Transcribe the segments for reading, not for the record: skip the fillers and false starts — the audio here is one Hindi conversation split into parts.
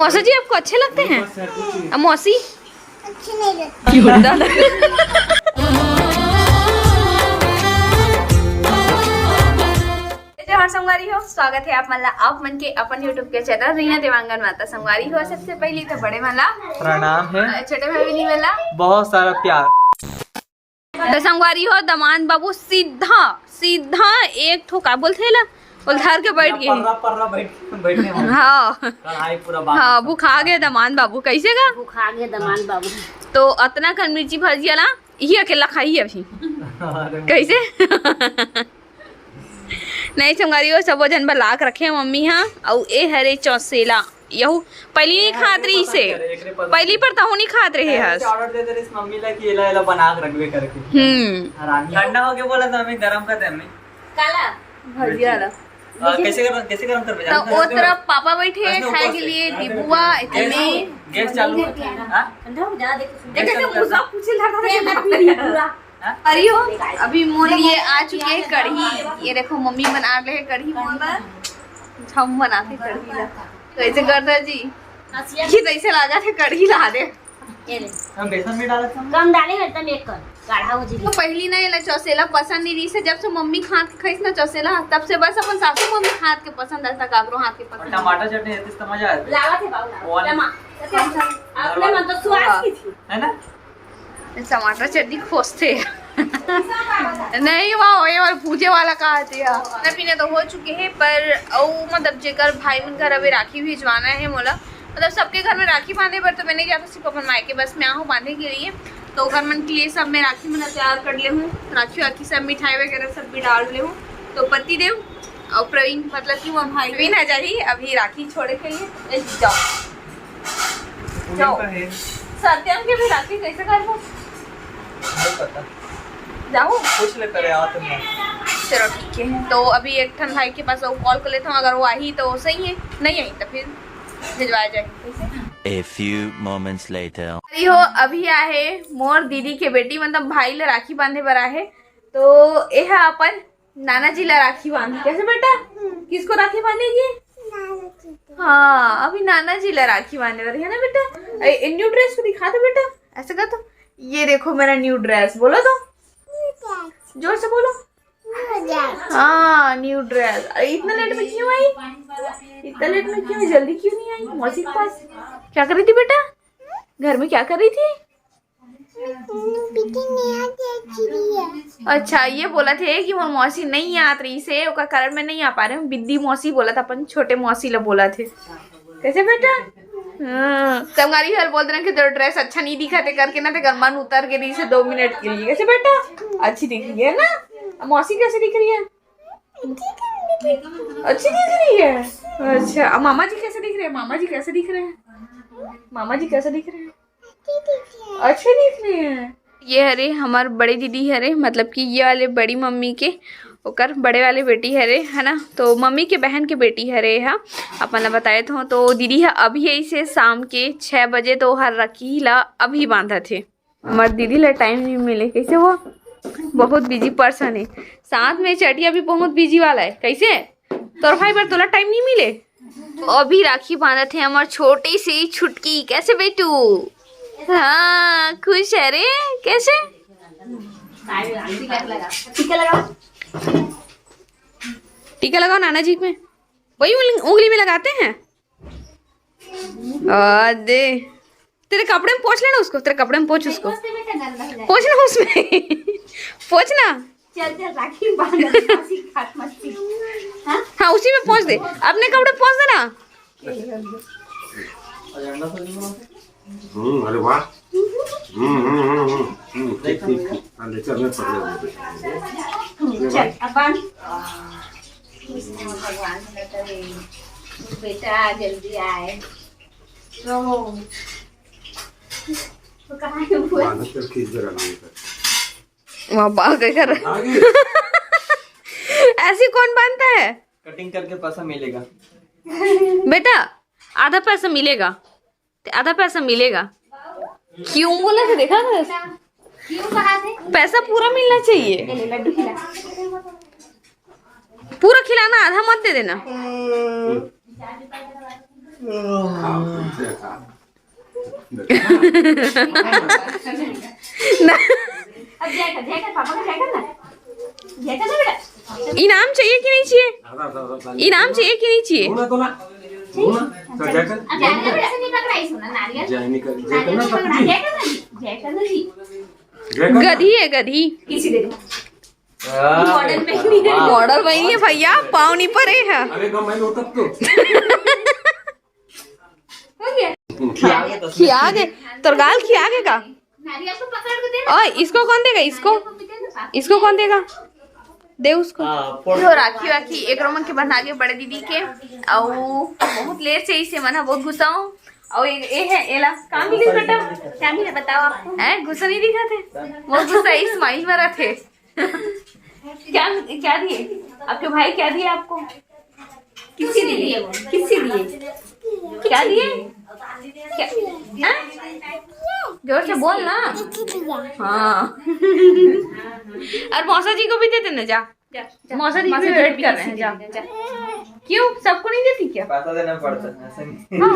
मौसा जी आपको अच्छे लगते हैं? अब मौसी अच्छी नहीं लगती। संगवारी हो, स्वागत है आप मला आप मन के अपन यूट्यूब के चैनल रीना देवांगन माता संगवारी हो। सबसे पहले तो बड़े मला प्रणाम है, छोटे भाई वाला बहुत सारा प्यार। तो संगवारी हो दमान बाबू सीधा सीधा एक ठोका बोलते ला उधर के बैठ गए। हाँ हाँ बुखा गए दमान बाबू। कैसे का बुखा गए दमान बाबू? तो अतना कर मिर्ची भजिया ला ये अकेला खाई अभी कैसे नहीं संगवारी हो सब जन बलाक रखे मम्मी हाँ। और ए हरे चौसेला यहू पहली नहीं खात रही से पहली पर तो नहीं खात रहे हस ऑर्डर दे दे इस मम्मी ला कि एला एला बना के रखबे करके। ठंडा हो के बोला था हमें गरम कर दे हमें काला भजिया ला कैसे गरम कर तो ओ तरफ पापा बैठे हैं खाए के लिए डिबुआ इतने गैस चालू हां ठंडा हो जा देखो मुझे पूछे लगा था अरे हो अभी मोर ये आ चुके हैं कढ़ी। ये देखो मम्मी बना रहे हैं कढ़ी मोर हम बनाते कढ़ी ला कैसे करता जी ये कैसे लगा थे कढ़ी ला दे हम बेसन में डाला था कम डाले एकदम एक कर काढ़ा हो जी। तो पहली ना ये चौसेला पसंद नहीं रही से जब से मम्मी खात के खाइस ना चौसेला तब से बस अपन सासू मम्मी खात के पसंद ऐसा काकरो हाथ के पसंद टमाटर चटनी है तो मजा आता लावा थे बाबू अपने मन तो स्वाद की थी है ना। टमाटर चटनी खोजते नहीं वाह ये और पूजे वाला कहा थे खाना पीने तो हो चुके हैं पर मतलब जेकर भाई मन घर अभी राखी भिजवाना है मोला मतलब सबके घर में राखी बांधे पर तो मैंने जाता सिर्फ अपन मायके बस मैं आहूँ बांधने के लिए। तो घर मन के लिए सब मैं राखी मैंने तैयार कर ले हूँ। राखी वाखी सब मिठाई वगैरह सब भी डाल ले हूँ। तो पति देव और प्रवीण मतलब कि वो भाई भी ना जाही अभी राखी छोड़े के लिए जाओ जाओ सत्यम के भी राखी कैसे कर जाओ कुछ ले करे आओ तुम। चलो ठीक है। तो अभी एक ठन भाई के पास कॉल कर लेता हूँ अगर वो आई तो सही है नहीं आई तो फिर भिजवाया जाएगी। A few moments later. अरे हो अभी आहे मोर दीदी के बेटी मतलब भाई ला राखी बांधे बर आहे। तो यह अपन नाना जी ला राखी बांधे कैसे बेटा किसको राखी बांधेगी? हाँ अभी नाना जी ला राखी बांधे बर है ना बेटा। न्यू ड्रेस को दिखा दो बेटा ऐसे कर तो ये देखो मेरा न्यू ड्रेस बोलो तो जोर से बोलो। हाँ न्यू ड्रेस। इतना लेट में क्यों आई? इतना लेट में क्यों जल्दी क्यों नहीं आई मौसी के पास? क्या कर रही थी बेटा घर में क्या कर रही थी? अच्छा ये बोला थे कि वो मौसी नहीं आ रही से उसका कारण मैं नहीं आ पा रही हूँ। बिद्दी मौसी बोला था अपन छोटे मौसी ला बोला थे कैसे बेटा। संगारी हर बोल रहे कि तेरा ड्रेस अच्छा नहीं दिखा थे करके ना ते मन उतर के रही से 2 मिनट के लिए कैसे बेटा अच्छी दिख रही है ना। मौसी कैसे दिख रही है? अच्छी दिख रही है। अच्छा अब मामा जी कैसे दिख रहे हैं? मामा जी कैसे दिख रहे हैं? मामा जी कैसे दिख रहे हैं? अच्छे दिख रहे हैं। ये हरे हमारे बड़ी दीदी हरे मतलब कि ये वाले बड़ी मम्मी के ओकर बड़े वाले बेटी हरे है ना। तो मम्मी के बहन के बेटी हरे है अपन बताए तो दीदी है अभी ऐसे शाम के 6 बजे तो हर रखी ला अभी बांधा थे। हमारे दीदी ला टाइम नहीं मिले कैसे वो बहुत बिजी पर्सन है। साथ में चटिया भी बहुत बिजी वाला है कैसे तोर भाई पर तोला टाइम नहीं मिले। तो अभी राखी बांधा थे हमारे छोटी सी छुटकी कैसे बेटू। हाँ खुश है रे कैसे टीका लगाओ नाना जी में वही उंगली में लगाते हैं। दे तेरे कपड़े में पोंछ लेना उसको तेरे कपड़े में पोंछ उसको पोंछ ना उसमें पोंछ ना हाँ उसी में पोंछ दे अपने कपड़े पोंछ देना। अरे वाह बेटा जल्दी आए ऐसी कौन बांधता है? कटिंग करके पैसा मिलेगा बेटा आधा पैसा मिलेगा आधा पैसा मिलेगा। क्यों बोला थे देखा था क्यों कहा थे? पैसा पूरा मिलना चाहिए। लड्डू खिला पूरा खिलाना आधा मत दे देना। अब जय कर पापा का जय कर ना बेटा। इनाम चाहिए कि नहीं चाहिए? इनाम चाहिए कि नहीं चाहिए? अब जय कर बेटा से नहीं पकड़ा इसको ना नारियल नारियल पकड़ा जय करना जी गधी है गधी। किसी दे मॉडल में नहीं है मॉडल वही है भैया, पाँव नहीं परे है। हो गया खिया गे तुरगाल खिया गे का। नारियल को पकड़ के देना और इसको कौन देगा? इसको कौन देगा? दे उसको। तो राखी वाखी एक रोमन के बना के बड़े दीदी के और बहुत लेट से इसे मना बहुत गुस्सा हूँ। और ये है एला काम भी नहीं बेटा क्या भी है बताओ आपको है गुस्सा नहीं दिखाते बहुत गुस्सा स्माइल में रहे थे। क्या क्या दिए आपके भाई? क्या दिए आपको? किसी दिए वो किसी दिए क्या दिए? क्या जोर से बोल ना। हाँ और मौसा जी को भी देते ना। जा मौसा जी भी वेट कर रहे हैं। जा क्यों सबको नहीं देती क्या? पैसा देना पड़ता है ऐसा नहीं। हाँ,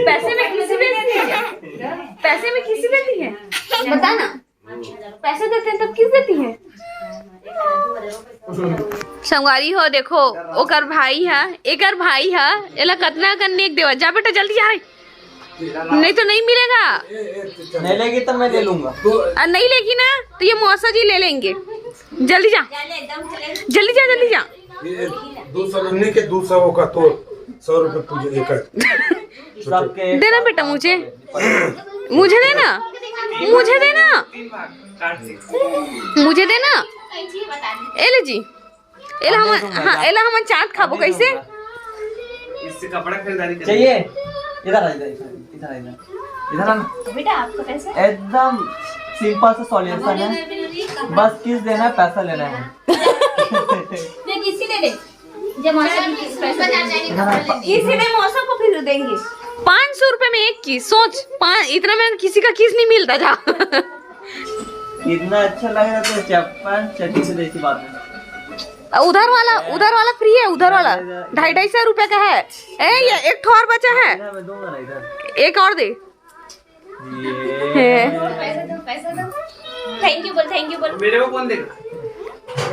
पैसे में किसी देती है क्या? पैसे में किसी देती है बता ना। पैसे देते हैं तब किस देती है? संगवारी हो देखो ओकर भाई है एकर भाई है एला कतना करने एक देवा। जा बेटा जल्दी जा रहे नहीं तो नहीं मिलेगा। नहीं लेगी तो मैं ले लूंगा। और नहीं लेगी ना तो ये मौसा जी ले लेंगे। जल्दी जा जल्दी जा जल्दी जा। 200 नहीं के 200 का तो 100 रुपए पूजे एक सबके देना बेटा मुझे मुझे देना मुझे देना मुझे देना। एले जी एला हम हाँ एला हम चाट खाबो कैसे? इससे कपड़ा खरीदारी चाहिए। इधर आ इधर आ बेटा आपको पैसे एकदम सिंपल सा सॉल्यूशन है। बस किस देना है पैसा लेना है। मैं किसी दे दे जब मौसम पैसा जा जाएगा इसीलिए मौसम को फिर देंगे 500 रुपए में एक किस। सोच इतना में किसी का किस नहीं मिलता। जा इतना अच्छा लग रहा तो चप्पन चटी से देखी बात है। उधर वाला फ्री है। उधर वाला 250 रुपए का है। ये एक ठो और बचा है मैं दूंगा ना इधर। एक और दे। पैसा दो थैंक यू बोल मेरे को कौन देगा?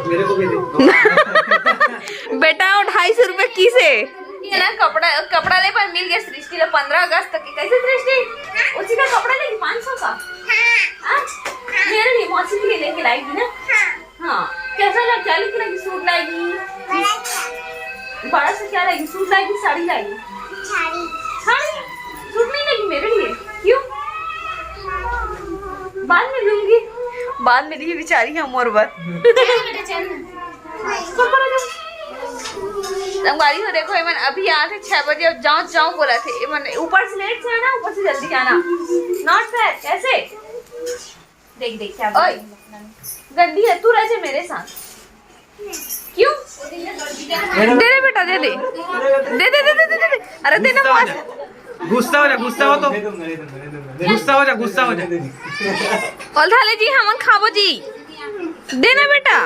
मेरे को भी दे। बेटा 250 रुपए की से ना कपड़ा ले पर मिल गया सृष्टि 15 अगस्त तक की। कैसे सृष्टि उसी का कपड़ा लेगी 500 का? हाँ मेरे लिए मौसी के लिए लेके लाएगी ना। हाँ कैसा लग क्या लेके लाएगी? सूट लाएगी बड़ा से क्या लाएगी? सूट लाएगी साड़ी लाएगी? साड़ी सूट नहीं लाएगी मेरे लिए क्यों? बाद में लूंगी बाद में लिए बेचारी है मोरबत। संगवारी हो देखो एमन अभी आए थे 6 बजे। अब जाओ बोला थे एमन ऊपर से लेट से आना ऊपर से जल्दी आना। नॉट फेयर कैसे? देख क्या ओए गड्डी है तू रह जा मेरे साथ। क्यों? दे दे बेटा दे दे दे दे दे दे दे। अरे देना पास। गुस्सा हो जा गुस्सा हो जा। और थाले जी हमन खाबो जी देना बेटा।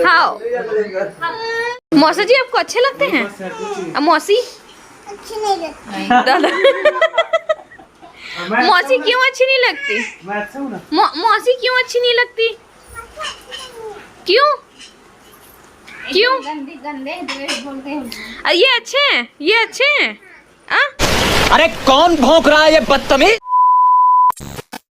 हाँ मौसा जी आपको अच्छे लगते हैं? मौसी दादा मौसी क्यों अच्छी नहीं लगती? मौसी क्यों अच्छी नहीं लगती? क्यों क्यों? गंदे बोलते हैं ये अच्छे हैं अरे कौन भौंक रहा है ये बदतमीज?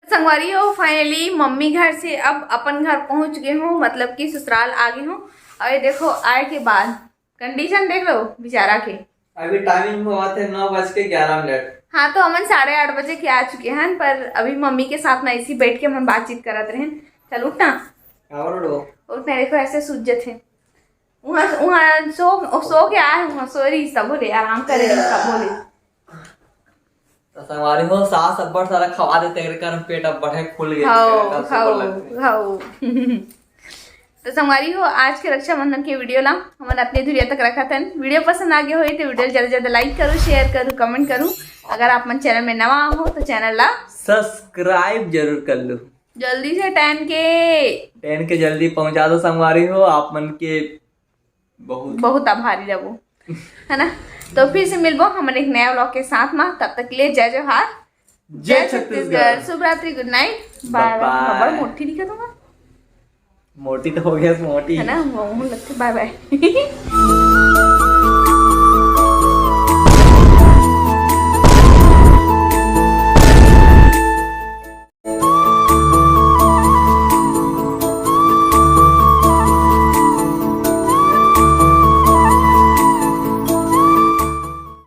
संगवारी हो फाइनली मम्मी घर से अब अपन घर पहुंच गए हूँ मतलब कि ससुराल आ गए हूँ। और ये देखो आए के बाद कंडीशन देख लो बेचारा के। अभी टाइमिंग हुआ थे 9:11। हाँ तो हमन 8:30 बजे के आ चुके हैं पर अभी मम्मी के साथ ना इसी बैठ के हम बातचीत करते रहे। चल उठना और मेरे को ऐसे सूझे थे वहाँ सो के आए वहाँ सोरी सब बोले आराम करे सब बोले। तो संगवारी हो सास अब्बड़ सारा खवा देते हैं कारण पेट अब बढ़े फूल गए। खाओ तो संगवारी हो आज के रक्षाबंधन के वीडियो ला हमने अपने धुरिया तक रखा था। वीडियो पसंद आ गया हो तो वीडियो जल्द जल्द लाइक करो शेयर करो कमेंट करो। अगर आप मन चैनल में नवा हो तो चैनल ला सब्सक्राइब जरूर कर लो। जल्दी से 10 के जल्दी पहुंचा दो संगवारी हो। आप मन के बहुत आभारी रहो। है ना। तो फिर से मिलबो हमारे एक नया व्लॉग के साथ में, तब तक के लिए जय जोहार, जय छत्तीसगढ़, शुभ रात्रि, गुड नाइट, बाय बाय। बड़ा मोटी दिखा तुम्हारा, मोटी तो हो गया मोटी है ना, वो लगती। Bye bye.